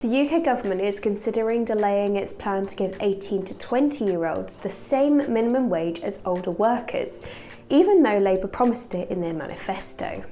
The UK government is considering delaying its plan to give 18 to 20-year-olds the same minimum wage as older workers, even though Labour promised it in their manifesto.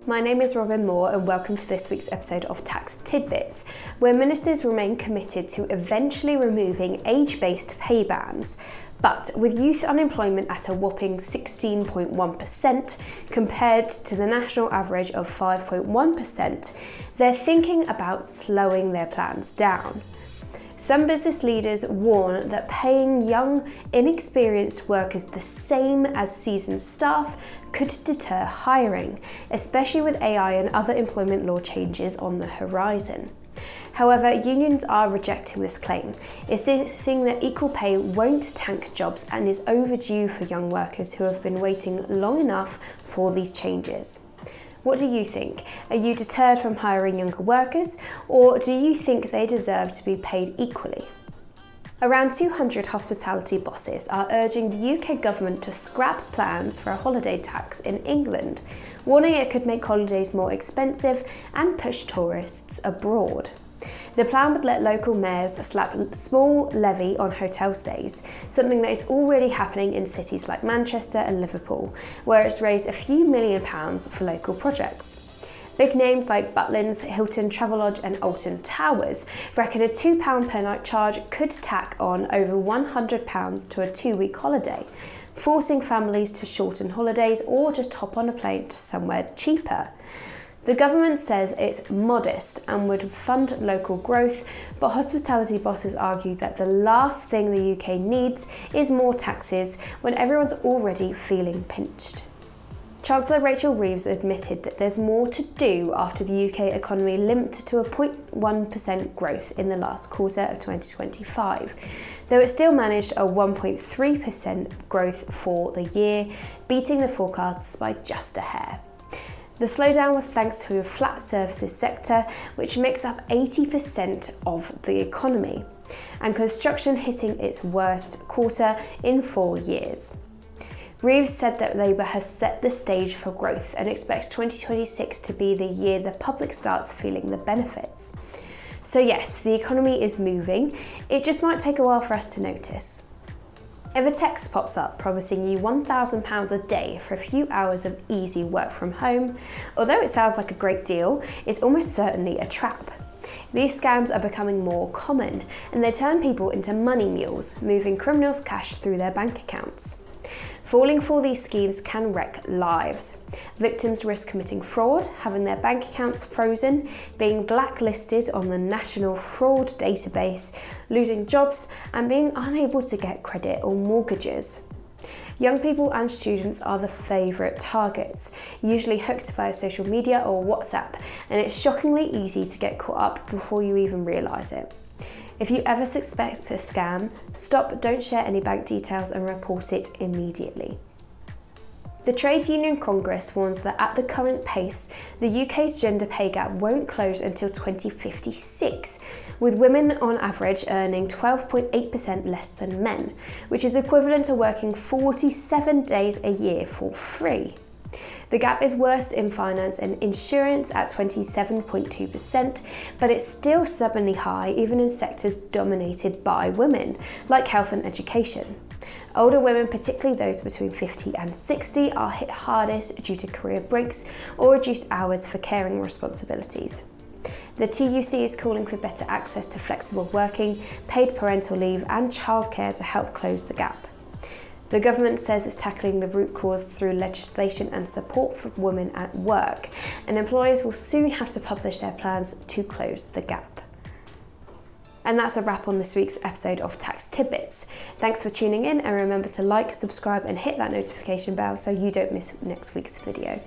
My name is Robin Moore and welcome to this week's episode of Tax Tidbits, where ministers remain committed to eventually removing age-based pay bands. But with youth unemployment at a whopping 16.1% compared to the national average of 5.1%, they're thinking about slowing their plans down. Some business leaders warn that paying young, inexperienced workers the same as seasoned staff could deter hiring, especially with AI and other employment law changes on the horizon. However, unions are rejecting this claim, insisting that equal pay won't tank jobs and is overdue for young workers who have been waiting long enough for these changes. What do you think? Are you deterred from hiring younger workers, or do you think they deserve to be paid equally? Around 200 hospitality bosses are urging the UK government to scrap plans for a holiday tax in England, warning it could make holidays more expensive and push tourists abroad. The plan would let local mayors slap a small levy on hotel stays, something that is already happening in cities like Manchester and Liverpool, where it's raised a few £1 million for local projects. Big names like Butlins, Hilton Travelodge and Alton Towers reckon a £2 per night charge could tack on over £100 to a 2-week holiday, forcing families to shorten holidays or just hop on a plane to somewhere cheaper. The government says it's modest and would fund local growth, but hospitality bosses argue that the last thing the UK needs is more taxes when everyone's already feeling pinched. Chancellor Rachel Reeves admitted that there's more to do after the UK economy limped to a 0.1% growth in the last quarter of 2025, though it still managed a 1.3% growth for the year, beating the forecasts by just a hair. The slowdown was thanks to a flat services sector, which makes up 80% of the economy, and construction hitting its worst quarter in 4 years. Reeves said that Labour has set the stage for growth and expects 2026 to be the year the public starts feeling the benefits. So yes, the economy is moving, it just might take a while for us to notice. If a text pops up promising you £1,000 a day for a few hours of easy work from home, although it sounds like a great deal, it's almost certainly a trap. These scams are becoming more common, and they turn people into money mules, moving criminals' cash through their bank accounts. Falling for these schemes can wreck lives. Victims risk committing fraud, having their bank accounts frozen, being blacklisted on the National Fraud Database, losing jobs, and being unable to get credit or mortgages. Young people and students are the favourite targets, usually hooked via social media or WhatsApp, and it's shockingly easy to get caught up before you even realise it. If you ever suspect a scam, stop, don't share any bank details and report it immediately. The Trades Union Congress warns that at the current pace, the UK's gender pay gap won't close until 2056, with women on average earning 12.8% less than men, which is equivalent to working 47 days a year for free. The gap is worse in finance and insurance at 27.2%, but it's still stubbornly high even in sectors dominated by women, like health and education. Older women, particularly those between 50 and 60, are hit hardest due to career breaks or reduced hours for caring responsibilities. The TUC is calling for better access to flexible working, paid parental leave and childcare to help close the gap. The government says it's tackling the root cause through legislation and support for women at work, and employers will soon have to publish their plans to close the gap. And that's a wrap on this week's episode of Tax Tidbits. Thanks for tuning in, and remember to like, subscribe and hit that notification bell so you don't miss next week's video.